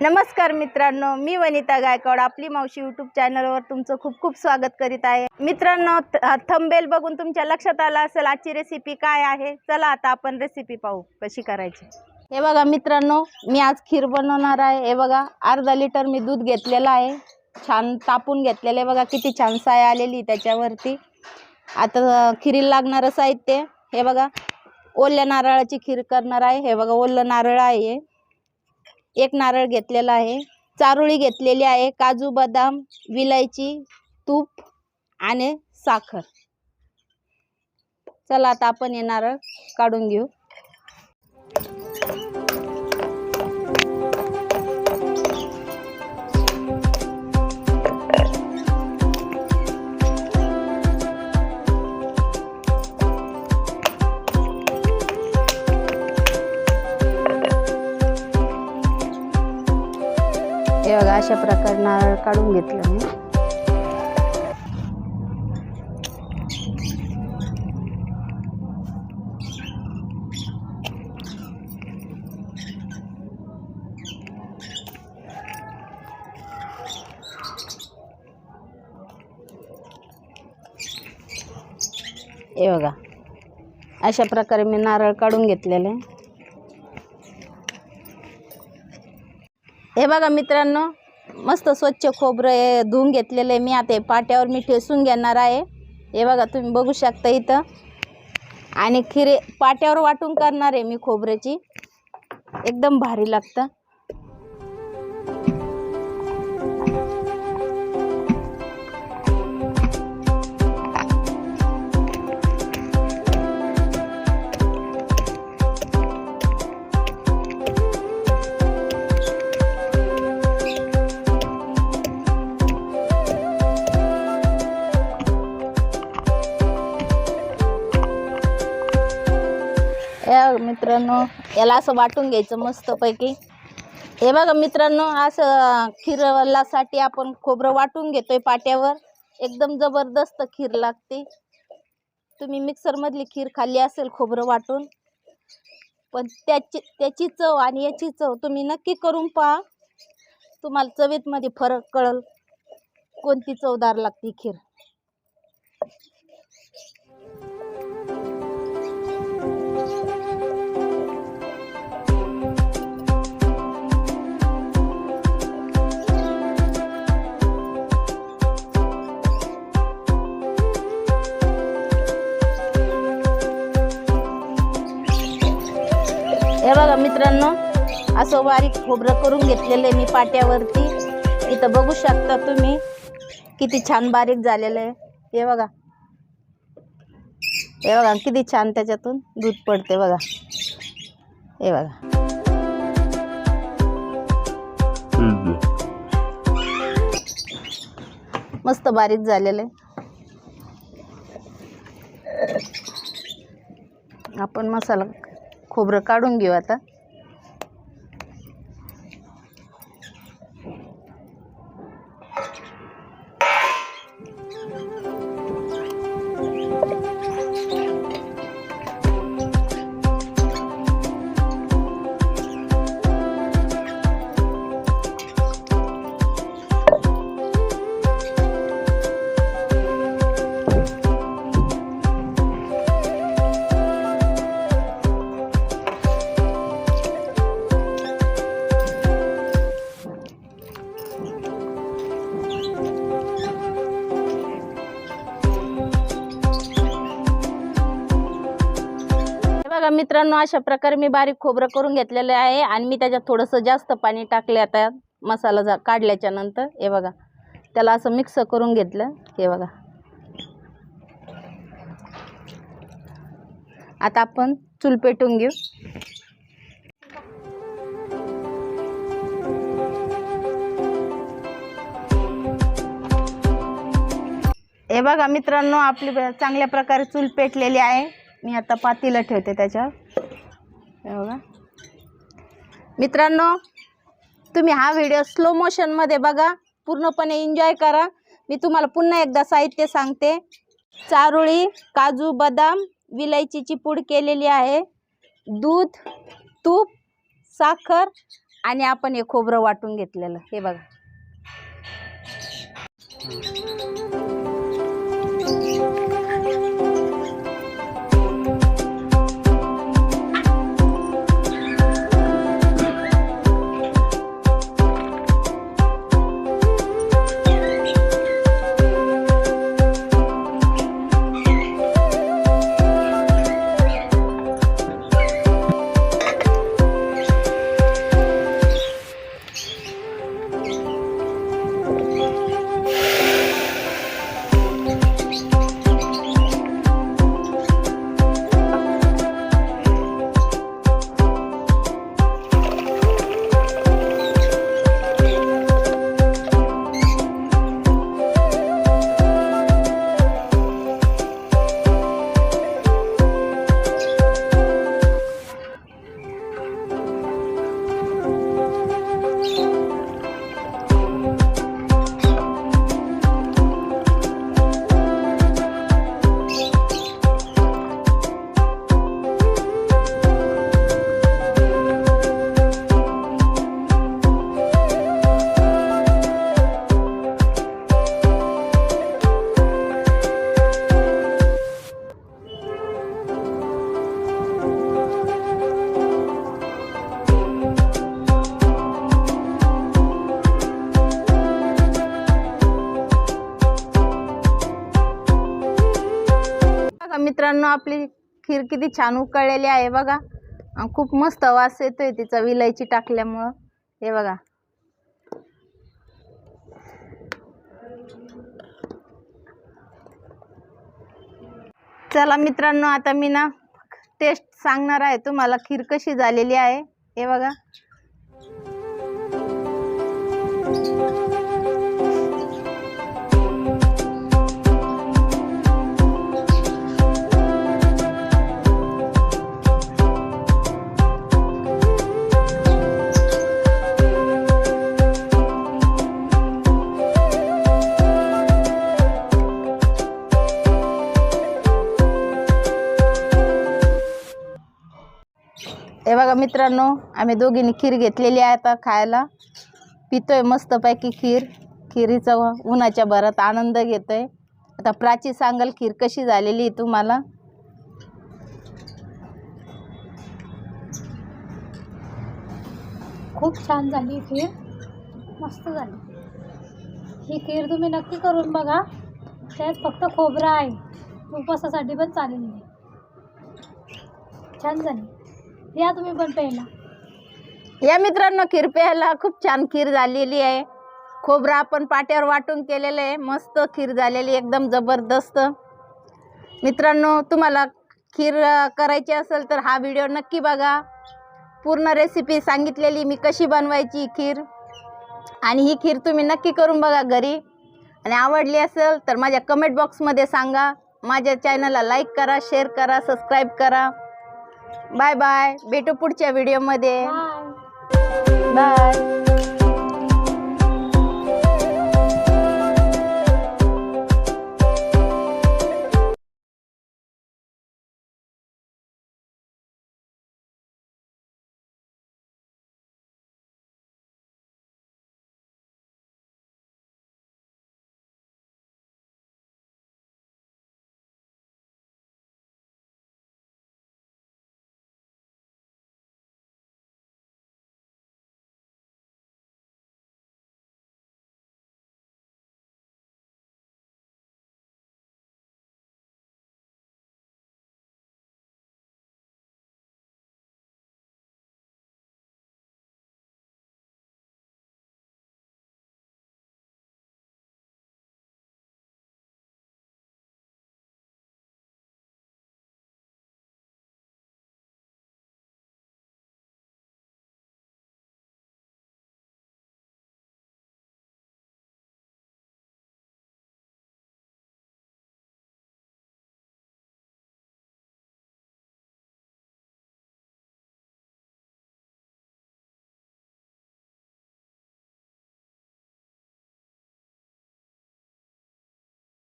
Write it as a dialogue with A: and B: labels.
A: नमस्कार मित्रांनो, मी वनिता गायकवाड आपली मावशी यूट्यूब चॅनलवर तुमचं खूप खूप स्वागत करीत आहे। मित्रांनो, थंबनेल बघून तुमच्या लक्षात आलं असेल आजची रेसिपी काय आहे। चला आता आपण रेसिपी पाहू कशी करायची। हे बघा मित्रांनो, मी आज खीर बनवणार आहे। हे बघा अर्धा लिटर मी दूध घेतलेलं आहे, छान तापून घेतलेलं आहे। बघा किती छान साय आलेली त्याच्यावरती। आता खीरीला लागणारं साहित्य हे बघा, ओल्या नारळाची खीर करणार आहे। हे बघा ओलं नारळ आहे, एक नारळ घेतलेला आहे, चारोळी घेतलेली आहे, काजू बदाम, विलायची, तूप आणि साखर। चला आता आपण हे नारळ काढून घेऊ। हे बघा अशा प्रकारे नारळ काढून घेतलं मी। हे बघा अशा प्रकारे मी नारळ काढून घेतलेले। हे बघा मित्रांनो, मस्त स्वच्छ खोबरं धुवून घेतलेलं आहे मी। आता पाट्यावर मी ठेसून घेणार आहे। हे बघा तुम्ही बघू शकता इथं, आणि खीर पाट्यावर वाटून करणार आहे मी खोबऱ्याची, एकदम भारी लागतं। मित्रांनो, याला असं वाटून घ्यायचं मस्त पैकी। हे बघा मित्रांनो, असं खीरसाठी आपण खोबरं वाटून घेतोय पाट्यावर, एकदम जबरदस्त खीर लागते। तुम्ही मिक्सर मधली खीर खाल्ली असेल खोबरं वाटून, पण त्याची चव आणि याची चव तुम्ही नक्की करून पहा, तुम्हाला चवीत मध्ये फरक कळेल, कोणती चवदार लागते खीर। हे बघा मित्रांनो, असं बारीक खोबरं करून घेतलेलं आहे मी पाट्यावरती। इथं बघू शकता तुम्ही किती छान बारीक झालेलं आहे। हे बघा, हे बघा किती छान त्याच्यातून दूध पडते बघा। हे बघा मस्त बारीक झालेलं आहे। आपण मसाला खोबरं काढून घेऊ आता। बघा मित्रांनो, अशा प्रकारे मी बारीक खोबरं करून घेतलेलं आहे, आणि मी त्याच्यात थोडंसं जास्त पाणी टाकले आता मसाला काढल्याच्या नंतर। हे बघा त्याला असं मिक्स करून घेतलं। हे बघा आता आपण चूल पेटून घेऊ। हे बघा मित्रांनो, आपली चांगल्या प्रकारे चूल पेटलेली आहे। मी आता पातीला ठेवते त्याच्यावर। हे बघा मित्रांनो, तुम्ही हा व्हिडिओ स्लो मोशन मध्ये बघा, पूर्णपणे एन्जॉय करा। मी तुम्हाला पुन्हा एकदा साहित्य सांगते। चारोळी, काजू बदाम, विलायचीची पूड केलेली आहे, दूध, तूप, साखर आणि आपण हे खोबरं वाटून घेतलेलं हे बघा. मित्रांनो आपली खीर किती छान उकळलेली आहे बघा. खूप मस्त वास येतोय तिचा विलायची टाकल्यामुळं. हे बघा. चला मित्रांनो आता मी ना टेस्ट सांगणार आहे तुम्हाला खीर कशी झालेली आहे. हे बघा. हे बघा मित्रांनो आम्ही दोघींनी खीर घेतलेली आहे आता खायला. पितोय मस्तपैकी खीर. खिरीचा उन्हाच्या भरात आनंद घेतोय. आता प्राची सांगल खीर कशी झालेली तुम्हाला.
B: खूप छान झाली खीर. मस्त झाली ही खीर. तुम्ही नक्की करून बघा. त्यात फक्त खोबरं आहे. उपवासासाठी पण चालेल नाही. छान झाली. या तुम्ही पण प्यायला.
A: या मित्रांनो खीर प्यायला. खूप छान खीर झालेली आहे. खोबरं आपण पाट्यावर वाटून केलेलं आहे. मस्त खीर झालेली एकदम जबरदस्त. मित्रांनो तुम्हाला खीर करायची असेल तर हा व्हिडिओ नक्की बघा. पूर्ण रेसिपी सांगितलेली मी कशी बनवायची खीर. आणि ही खीर तुम्ही नक्की करून बघा घरी. आणि आवडली असेल तर माझ्या कमेंट बॉक्समध्ये सांगा. माझ्या चॅनलला लाईक करा, शेअर करा, सबस्क्राईब करा. Bye bye. भेटू पुढच्या व्हिडिओमध्ये.
B: बाय.
A: बाय.